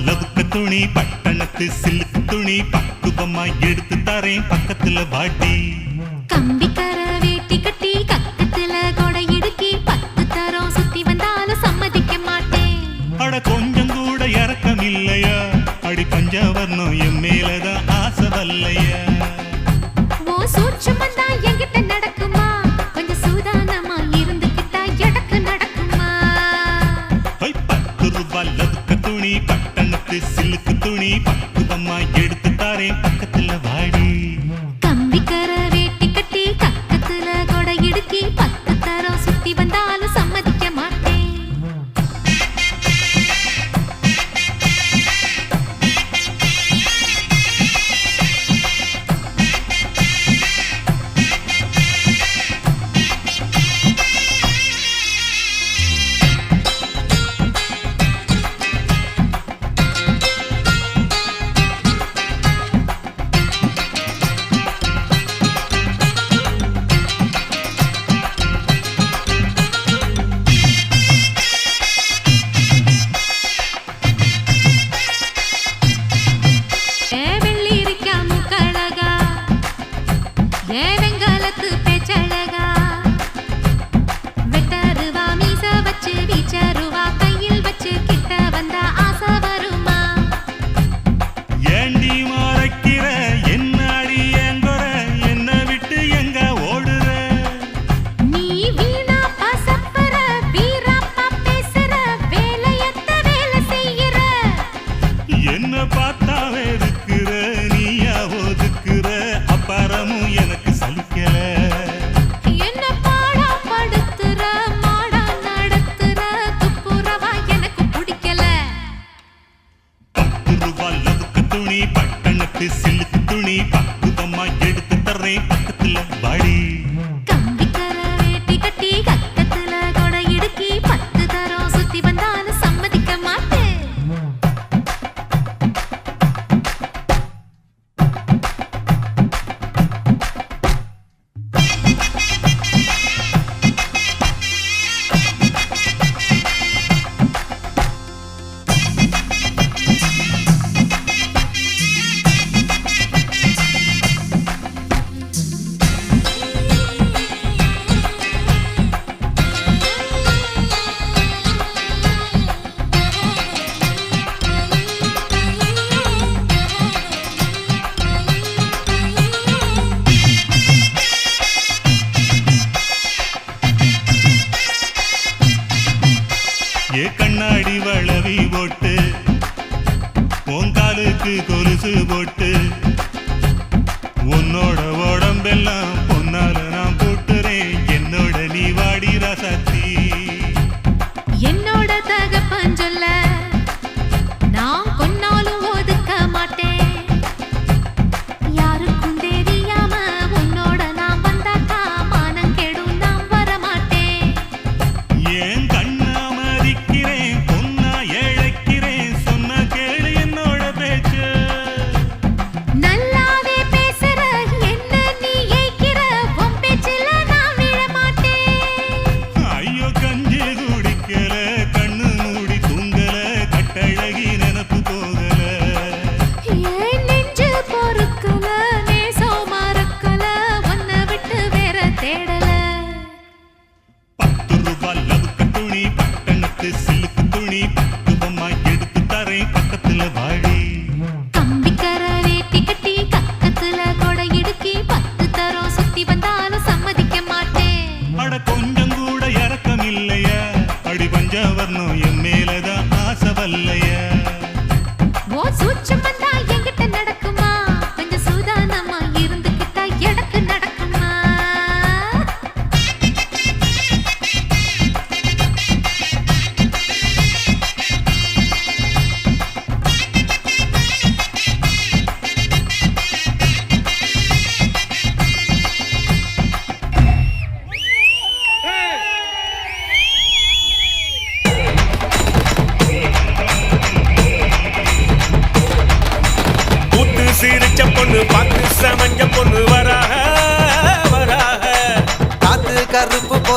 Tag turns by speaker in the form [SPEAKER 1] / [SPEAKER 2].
[SPEAKER 1] லவுக்கு துணி பட்டணத்து சில்லுக்கு துணி பக்குவமா எடுத்து தரேன் பக்கத்துல வாட்டி
[SPEAKER 2] கம்பிக்கர வேட்டி கட்டி கக்கத்துல கொடை இடுக்கி 10 தரம் சுத்தி வந்தாலும் சம்மதிக்க மாட்டேன்.
[SPEAKER 1] அட கொஞ்சம் கூட இறக்கம் இல்லையா அடி பஞ்சவர்ணம் என் மேலதான் ஆசை வல்லையா
[SPEAKER 2] ஓ சூட்சம் தான் என்கிட்ட நடக்குமா கொஞ்சம் சூதானமா இருந்துகிட்டா எடக்கு நடக்குமா
[SPEAKER 1] 10 ரூபாய் லவுக்கு துணி பட்டணத்து சில்லுக்கு துணி பக்குவமா எடுத்து தாரேன் பக்கத்துல வாடி
[SPEAKER 2] கம்பிக்கர வேட்டி கட்டி கக்கத்துல கொடை இடுக்கி 10 தரம் சுத்தி வந்தாலும் சம்மதிக்க மாட்டேன்.
[SPEAKER 1] பட்டணத்து சில்லுக்கு துணி பக்குவமா எடுத்து தர்றேன் பக்கத்துல வாடி
[SPEAKER 2] கம்பிக்கர வேட்டி கட்டி கக்கத்துல கொடை இடுக்கி 10 தரம் சுத்தி வந்தாலும் சம்மதிக்க மாட்டேன்.
[SPEAKER 1] கண்ணாடி வளவி போட்டு உங்காலுக்கு கொலுசு போட்டு உன்னோட உடம்பெல்லாம் பொன்னால நான் போட்டுறேன் என்னோட நீ வாடி ரசத்தி
[SPEAKER 2] என்னோட தகப்பன் சொல்ல நான் கொன்னாலும் ஒதுக்க மாட்டேன். யாருக்கும் தெரியாம உன்னோட நான் வந்தாக்கா மானம் கெடும் நான் வர மாட்டேன்.
[SPEAKER 1] ஏன் கண்ணா மதிக்கிறேன் பொன்னா ஏழைக்கிறேன் சொன்ன கேளு என்னோட பேச்சு
[SPEAKER 2] நல்லாவே பேசுற என்ன நீ ஏய்க்கிற உன் பேச்சில நான் விழ மாட்டேன்.
[SPEAKER 1] ஐயோ கஞ்சி குடிக்கல கண்ணு மூடி தூங்கல கட்டழகி நினப்பு போகல
[SPEAKER 2] ஏன் நெஞ்சு பொறுக்கல நேசம் மறக்கல உன்னை விட்டு வேற தேடல.
[SPEAKER 1] 10 ரூபாய் லவுக்கு துணி பட்டணத்து சில்லுக்கு துணி பக்குவமா எடுத்து தரேன் பக்கத்துல வாடி
[SPEAKER 2] கம்பிக்கர வேட்டி கட்டி கக்கத்துல கொடை இடுக்கி 10 தரம் சுத்தி வந்தாலும் சம்மதிக்க மாட்டேன்.
[SPEAKER 1] அட கொஞ்சம் கூட இறக்கம் இல்லையா
[SPEAKER 3] மஞ்ச பொண்ணு வராக வராக
[SPEAKER 4] காத்து கருப்பு போல